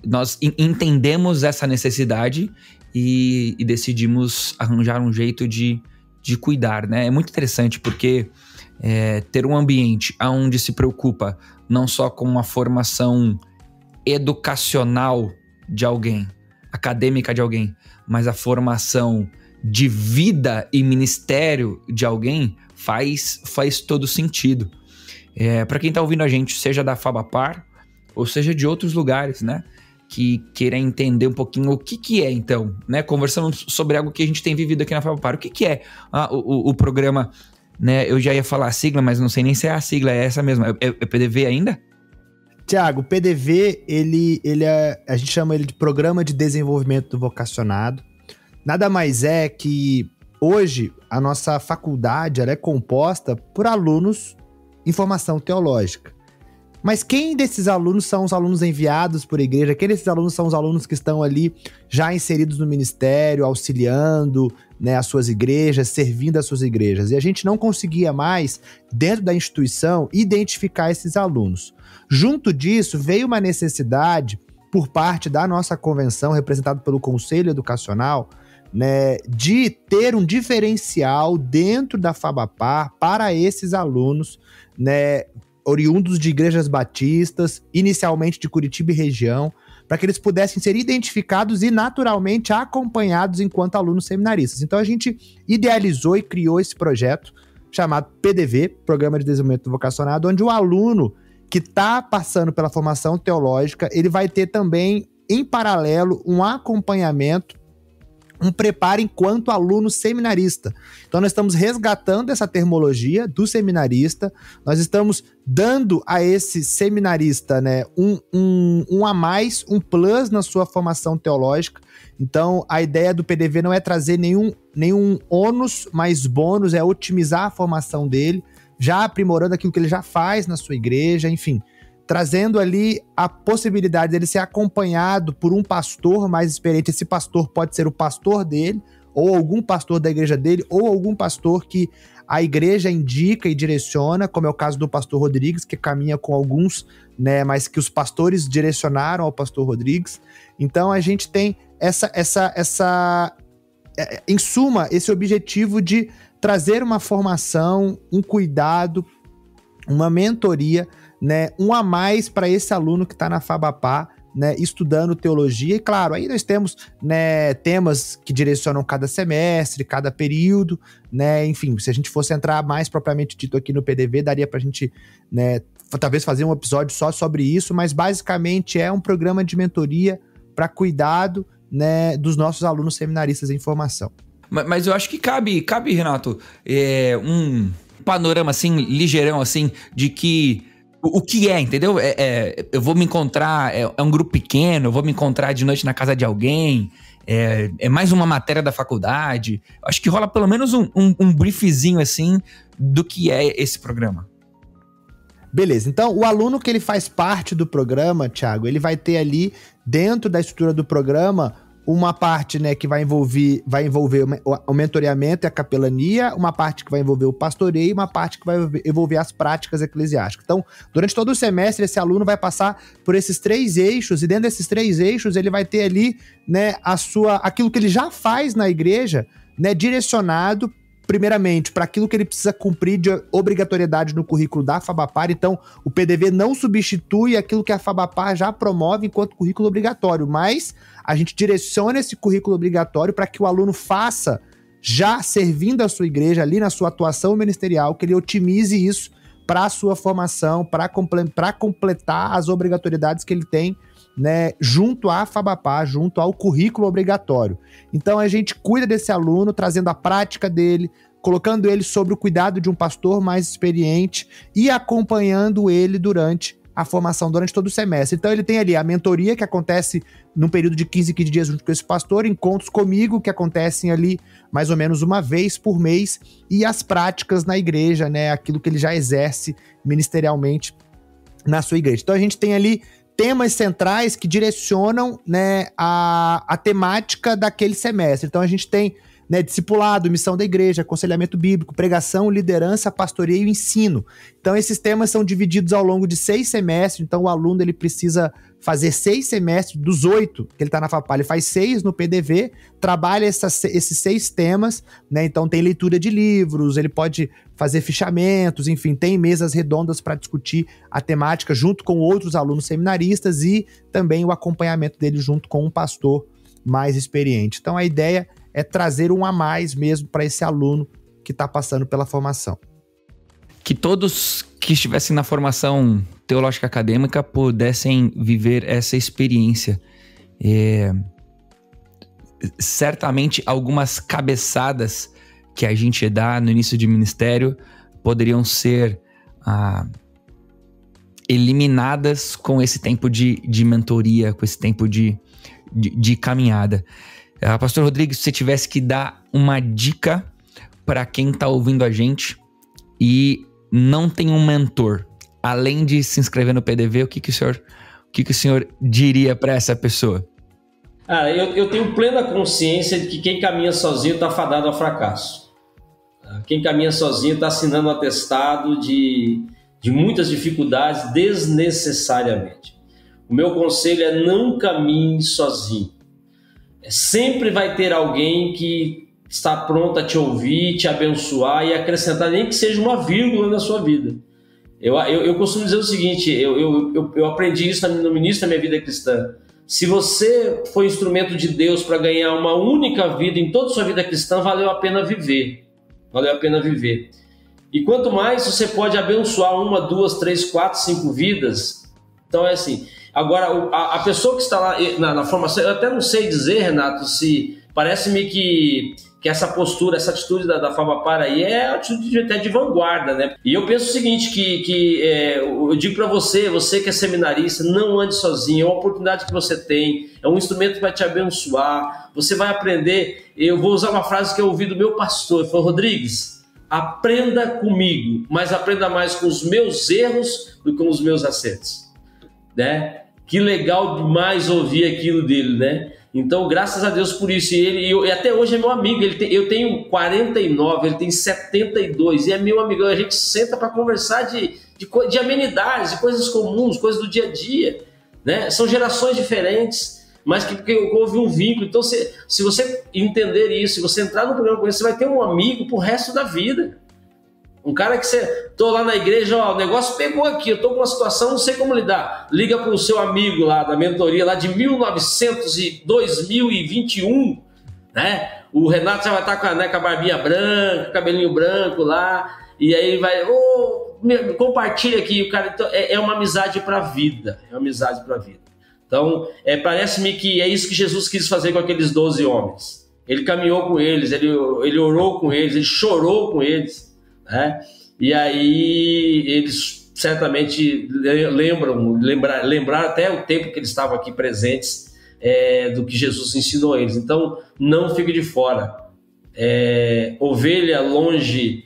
Nós entendemos essa necessidade e decidimos arranjar um jeito de cuidar, né? É muito interessante porque ter um ambiente onde se preocupa não só com uma formação educacional de alguém, acadêmica de alguém, mas a formação de vida e ministério de alguém faz todo sentido. Para quem tá ouvindo a gente, seja da Fabapar ou seja de outros lugares, né? Que queira entender um pouquinho o que é, então, né? Conversando sobre algo que a gente tem vivido aqui na FABAPAR. O que é o programa, né? Eu já ia falar a sigla, mas não sei nem se é a sigla, é essa mesmo. É PDV ainda? Tiago, o PDV, a gente chama ele de Programa de Desenvolvimento do Vocacionado. Nada mais é que hoje a nossa faculdade ela é composta por alunos em formação teológica. Mas quem desses alunos são os alunos enviados por igreja? Quem desses alunos são os alunos que estão ali já inseridos no ministério, auxiliando, né, as suas igrejas, servindo as suas igrejas? E a gente não conseguia mais, dentro da instituição, identificar esses alunos. Junto disso, veio uma necessidade, por parte da nossa convenção, representada pelo Conselho Educacional, né, de ter um diferencial dentro da FABAPAR para esses alunos, né, oriundos de igrejas batistas, inicialmente de Curitiba e região, para que eles pudessem ser identificados e naturalmente acompanhados enquanto alunos seminaristas. Então a gente idealizou e criou esse projeto chamado PDV, Programa de Desenvolvimento Vocacionado, onde o aluno que está passando pela formação teológica, ele vai ter também, em paralelo, um acompanhamento, um preparo enquanto aluno seminarista. Então nós estamos resgatando essa termologia do seminarista, nós estamos dando a esse seminarista, né, um a mais, um plus na sua formação teológica. Então a ideia do PDV não é trazer nenhum ônus mais bônus, é otimizar a formação dele, já aprimorando aquilo que ele já faz na sua igreja, enfim, trazendo ali a possibilidade dele ser acompanhado por um pastor mais experiente. Esse pastor pode ser o pastor dele, ou algum pastor da igreja dele, ou algum pastor que a igreja indica e direciona, como é o caso do pastor Rodrigues, que caminha com alguns, né, mas que os pastores direcionaram ao pastor Rodrigues. Então a gente tem em suma, esse objetivo de trazer uma formação, um cuidado, uma mentoria, né, um a mais para esse aluno que está na FABAPAR, né, estudando teologia. E claro, aí nós temos, né, temas que direcionam cada semestre, cada período, né, enfim, se a gente fosse entrar mais propriamente dito aqui no PDV, daria para a gente, né, talvez fazer um episódio só sobre isso, mas basicamente é um programa de mentoria para cuidado, né, dos nossos alunos seminaristas em formação. Mas eu acho que cabe, Renato, um panorama assim, ligeirão assim, de que o que é, entendeu? Eu vou me encontrar, é um grupo pequeno, eu vou me encontrar de noite na casa de alguém, é mais uma matéria da faculdade. Acho que rola pelo menos um briefzinho assim do que é esse programa. Beleza, então o aluno que ele faz parte do programa, Thiago, ele vai ter ali dentro da estrutura do programa uma parte, né, que vai envolver o mentoreamento e a capelania, uma parte que vai envolver o pastoreio, uma parte que vai envolver as práticas eclesiásticas. Então, durante todo o semestre, esse aluno vai passar por esses 3 eixos, e dentro desses 3 eixos ele vai ter ali, né, aquilo que ele já faz na igreja, né, direcionado primeiramente para aquilo que ele precisa cumprir de obrigatoriedade no currículo da FABAPAR. Então, o PDV não substitui aquilo que a FABAPAR já promove enquanto currículo obrigatório, mas a gente direciona esse currículo obrigatório para que o aluno faça, já servindo a sua igreja ali na sua atuação ministerial, que ele otimize isso para a sua formação, para completar as obrigatoriedades que ele tem, né, junto à FABAPAR, junto ao currículo obrigatório. Então a gente cuida desse aluno, trazendo a prática dele, colocando ele sob o cuidado de um pastor mais experiente e acompanhando ele durante a formação, durante todo o semestre. Então ele tem ali a mentoria, que acontece num período de 15 dias junto com esse pastor, encontros comigo, que acontecem ali mais ou menos uma vez por mês, e as práticas na igreja, né, aquilo que ele já exerce ministerialmente na sua igreja. Então a gente tem ali temas centrais que direcionam, né, a temática daquele semestre. Então a gente tem, né, discipulado, missão da igreja, aconselhamento bíblico, pregação, liderança, pastoreio e ensino. Então esses temas são divididos ao longo de 6 semestres, então o aluno ele precisa fazer 6 semestres dos 8 que ele está na FABAPAR, ele faz 6 no PDV, trabalha esses 6 temas, né? Então tem leitura de livros, ele pode fazer fichamentos, enfim, tem mesas redondas para discutir a temática junto com outros alunos seminaristas e também o acompanhamento dele junto com um pastor mais experiente. Então a ideia é trazer um a mais mesmo para esse aluno que está passando pela formação. Que todos que estivessem na formação teológica acadêmica pudessem viver essa experiência. Certamente algumas cabeçadas que a gente dá no início de ministério poderiam ser eliminadas com esse tempo de mentoria, com esse tempo de caminhada. Pastor Rodrigo, se você tivesse que dar uma dica para quem está ouvindo a gente e não tem um mentor, além de se inscrever no PDV, o que o senhor diria para essa pessoa? Eu tenho plena consciência de que quem caminha sozinho está fadado ao fracasso. Quem caminha sozinho está assinando um atestado de muitas dificuldades desnecessariamente. O meu conselho é: não caminhe sozinho. Sempre vai ter alguém que está pronto a te ouvir, te abençoar e acrescentar, nem que seja uma vírgula na sua vida. Eu costumo dizer o seguinte, eu aprendi isso no início da minha vida cristã. Se você foi instrumento de Deus para ganhar uma única vida em toda a sua vida cristã, valeu a pena viver. Valeu a pena viver. E quanto mais você pode abençoar 1, 2, 3, 4, 5 vidas, então é assim. Agora, a pessoa que está lá na formação, eu até não sei dizer, Renato, se parece-me que essa postura, essa atitude da Fabapar aí é atitude até de vanguarda, né? E eu penso o seguinte, eu digo para você que é seminarista, não ande sozinho, é uma oportunidade que você tem, é um instrumento que vai te abençoar, você vai aprender. Eu vou usar uma frase que eu ouvi do meu pastor, ele falou: Rodrigues, aprenda comigo, mas aprenda mais com os meus erros do que com os meus acertos, né? Que legal demais ouvir aquilo dele, né? Então, graças a Deus por isso. E até hoje é meu amigo. Eu tenho 49, ele tem 72 e é meu amigo. A gente senta para conversar de amenidades, de coisas comuns, coisas do dia a dia, né? São gerações diferentes, mas que houve um vínculo. Então, se você entender isso, se você entrar no programa com ele, você vai ter um amigo pro resto da vida. Um cara que tô lá na igreja, ó, o negócio pegou aqui, eu tô com uma situação, não sei como lidar. Liga pro seu amigo lá da mentoria, lá de 1900 e 2021, né? O Renato já vai estar com a barbinha branca, cabelinho branco lá, e aí vai, compartilha aqui, o cara. Então, é uma amizade pra vida, é uma amizade pra vida. Então, parece-me que é isso que Jesus quis fazer com aqueles 12 homens. Ele caminhou com eles, ele orou com eles, ele chorou com eles, né? E aí eles certamente lembrar até o tempo que eles estavam aqui presentes, do que Jesus ensinou a eles. Então não fique de fora. Ovelha longe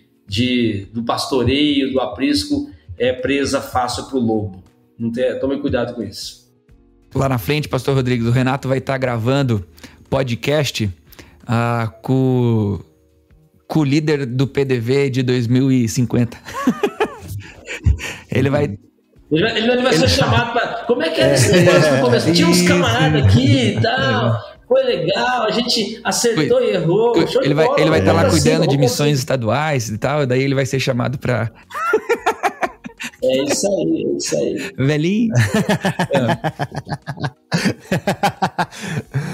do pastoreio, do aprisco, é presa fácil para o lobo. Tome cuidado com isso. Lá na frente, pastor Rodrigues, o Renato vai estar gravando podcast com o líder do PDV de 2050. Ele vai ser chamado para... Como é que era esse negócio no começo? Tinha uns camaradas aqui e tal, foi legal, a gente acertou e errou. Ele vai estar lá cuidando de missões estaduais e tal, daí ele vai ser chamado para... É isso aí. Velhinho.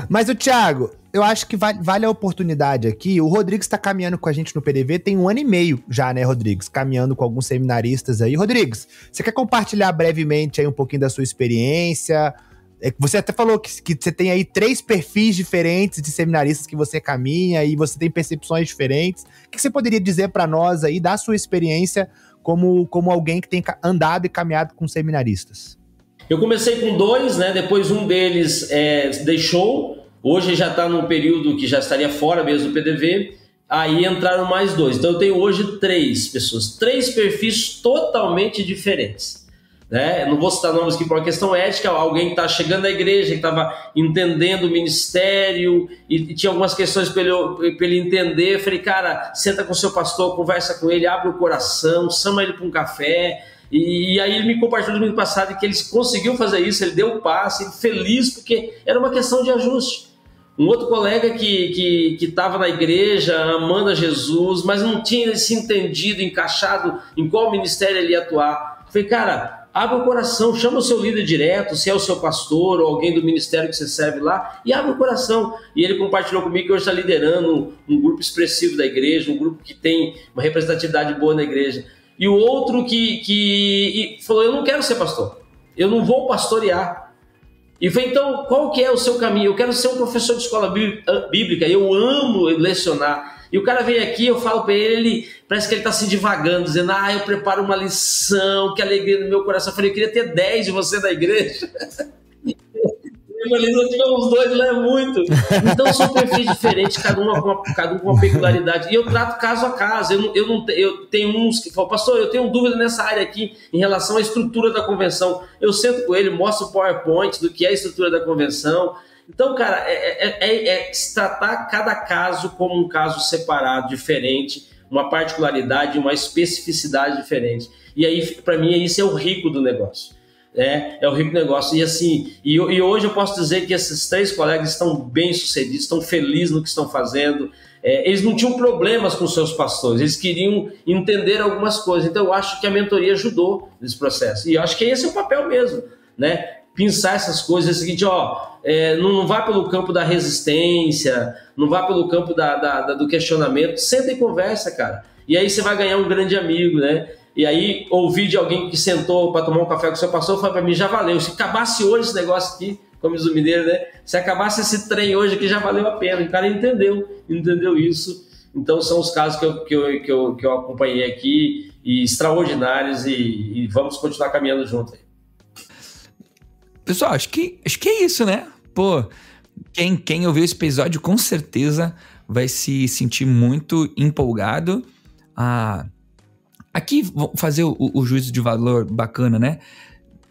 Mas o Thiago, eu acho que vale a oportunidade aqui. O Rodrigues está caminhando com a gente no PDV tem 1 ano e meio já, né, Rodrigues? Caminhando com alguns seminaristas aí. Rodrigues, você quer compartilhar brevemente aí um pouquinho da sua experiência? Você até falou que você tem aí 3 perfis diferentes de seminaristas que você caminha e você tem percepções diferentes. O que você poderia dizer para nós aí da sua experiência como alguém que tem andado e caminhado com seminaristas? Eu comecei com 2, né? Depois um deles deixou. Hoje já está num período que já estaria fora mesmo do PDV. Aí entraram mais 2. Então eu tenho hoje 3 pessoas. 3 perfis totalmente diferentes, né? Eu não vou citar nomes aqui por uma questão ética. Alguém que está chegando à igreja, que estava entendendo o ministério e tinha algumas questões para ele entender. Eu falei, cara, senta com o seu pastor, conversa com ele, abre o coração, chama ele para um café. E aí ele me compartilhou no domingo passado que ele conseguiu fazer isso, ele deu o passe, feliz, porque era uma questão de ajuste. Um outro colega que estava na igreja, amando a Jesus, mas não tinha se entendido, encaixado em qual ministério ele ia atuar. Eu falei, cara, abre o coração, chama o seu líder direto, se é o seu pastor ou alguém do ministério que você serve lá, e abre o coração. E ele compartilhou comigo que hoje está liderando um grupo expressivo da igreja, um grupo que tem uma representatividade boa na igreja. E o outro que falou, eu não quero ser pastor, eu não vou pastorear. E falei, então, qual que é o seu caminho? Eu quero ser um professor de escola bíblica, eu amo lecionar. E o cara vem aqui, eu falo para ele parece que ele está se divagando, dizendo, eu preparo uma lição, que alegria no meu coração. Eu falei, eu queria ter 10 de você da igreja. Eu falei, se eu tiver uns 2, não é muito. Então são perfis diferentes, cada um com uma peculiaridade. E eu trato caso a caso. Eu tenho uns que falam, pastor, eu tenho dúvida nessa área aqui em relação à estrutura da convenção. Eu sento com ele, mostro o PowerPoint do que é a estrutura da convenção. Então, cara, se tratar cada caso como um caso separado, diferente, uma particularidade, uma especificidade diferente. E aí, para mim, isso é o rico do negócio. É o rico negócio. E assim, e hoje eu posso dizer que esses 3 colegas estão bem sucedidos, estão felizes no que estão fazendo. Eles não tinham problemas com seus pastores, eles queriam entender algumas coisas. Então eu acho que a mentoria ajudou nesse processo. E eu acho que esse é o papel mesmo, né? Pensar essas coisas, é o seguinte, não vá pelo campo da resistência, não vá pelo campo do questionamento, senta e conversa, cara. E aí você vai ganhar um grande amigo, né? E aí, ouvir de alguém que sentou para tomar um café com o seu pastor, foi para mim, já valeu. Se acabasse hoje esse negócio aqui, como diz o mineiro, né? Se acabasse esse trem hoje aqui, já valeu a pena. O cara entendeu isso. Então, são os casos que eu acompanhei aqui, e extraordinários, e vamos continuar caminhando junto aí. Pessoal, acho que é isso, né? Pô, quem ouviu esse episódio, com certeza vai se sentir muito empolgado aqui vou fazer o juízo de valor bacana, né?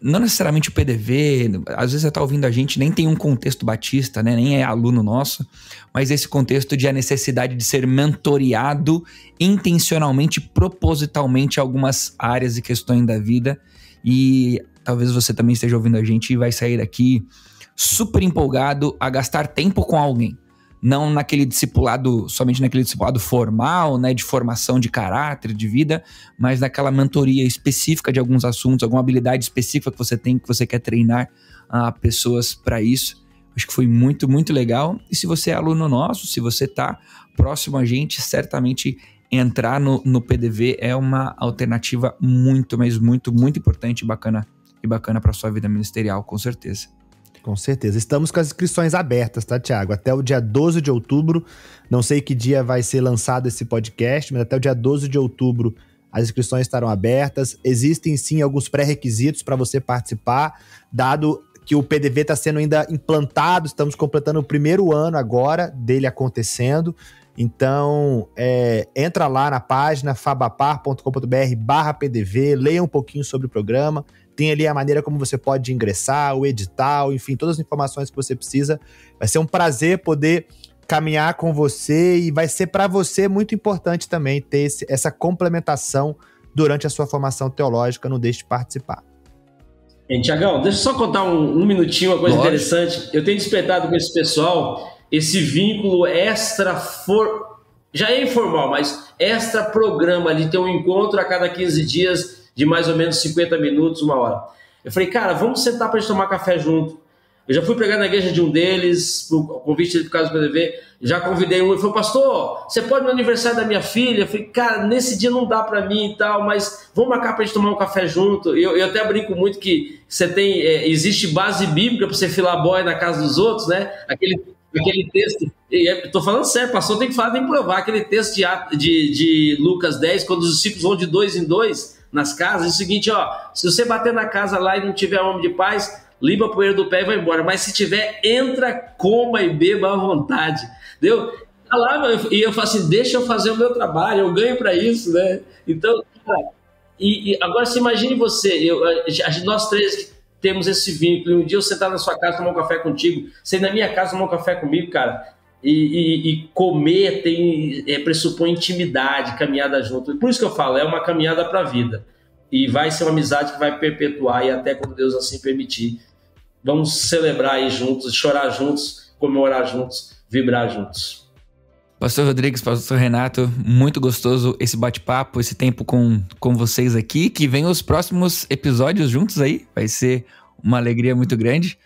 Não necessariamente o PDV, às vezes você tá ouvindo a gente, nem tem um contexto batista, né? Nem é aluno nosso, mas esse contexto de a necessidade de ser mentoreado intencionalmente, propositalmente em algumas áreas e questões da vida. E talvez você também esteja ouvindo a gente e vai sair daqui super empolgado a gastar tempo com alguém. Não naquele discipulado, somente naquele discipulado formal, né, de formação de caráter, de vida, mas naquela mentoria específica de alguns assuntos, alguma habilidade específica que você tem, que você quer treinar pessoas para isso. Acho que foi muito, muito legal. E se você é aluno nosso, se você está próximo a gente, certamente entrar no PDV é uma alternativa muito, mas muito, muito importante e bacana para a sua vida ministerial, com certeza. Com certeza. Estamos com as inscrições abertas, tá, Thiago? Até o dia 12 de outubro. Não sei que dia vai ser lançado esse podcast, mas até o dia 12 de outubro as inscrições estarão abertas. Existem, sim, alguns pré-requisitos para você participar, dado que o PDV está sendo ainda implantado. Estamos completando o 1º ano agora dele acontecendo. Então, entra lá na página fabapar.com.br/PDV, leia um pouquinho sobre o programa. Tem ali a maneira como você pode ingressar, o edital, enfim, todas as informações que você precisa. Vai ser um prazer poder caminhar com você e vai ser para você muito importante também ter essa complementação durante a sua formação teológica. Não deixe de participar. Tiagão, deixa eu só contar um minutinho, uma coisa interessante. Eu tenho despertado com esse pessoal esse vínculo já é informal, mas extra programa de ter um encontro a cada 15 dias de mais ou menos 50 minutos, 1 hora. Eu falei, cara, vamos sentar para a gente tomar café junto. Eu já fui pregar na igreja de um deles, por convite dele por causa do PDV, já convidei um, ele falou, pastor, você pode ir no aniversário da minha filha? Eu falei, cara, nesse dia não dá para mim e tal, mas vamos marcar para a gente tomar um café junto. Eu até brinco muito que você tem, existe base bíblica para você filar boia na casa dos outros, né? Aquele texto, estou falando sério, pastor tem que falar, tem que provar, aquele texto de Lucas 10, quando os discípulos vão de 2 em 2 nas casas, é o seguinte, se você bater na casa lá e não tiver homem de paz, limpa a poeira do pé e vai embora, mas se tiver, entra, coma e beba à vontade, entendeu? E eu falo assim, deixa eu fazer o meu trabalho, eu ganho para isso, né? Então, cara, e agora se imagine você, nós 3 temos esse vínculo, e um dia eu sentar na sua casa, tomar um café contigo, você ir na minha casa tomar um café comigo, cara, e comer pressupõe intimidade, caminhada junto. Por isso que eu falo, é uma caminhada para a vida. E vai ser uma amizade que vai perpetuar, e até quando Deus assim permitir. Vamos celebrar aí juntos, chorar juntos, comemorar juntos, vibrar juntos. Pastor Rodrigues, Pastor Renato, muito gostoso esse bate-papo, esse tempo com vocês aqui. Que venham os próximos episódios juntos aí, vai ser uma alegria muito grande.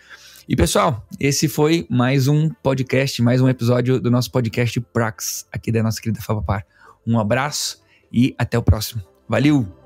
E pessoal, esse foi mais um podcast, mais um episódio do nosso podcast Praxis, aqui da nossa querida Fabapar. Um abraço e até o próximo. Valeu!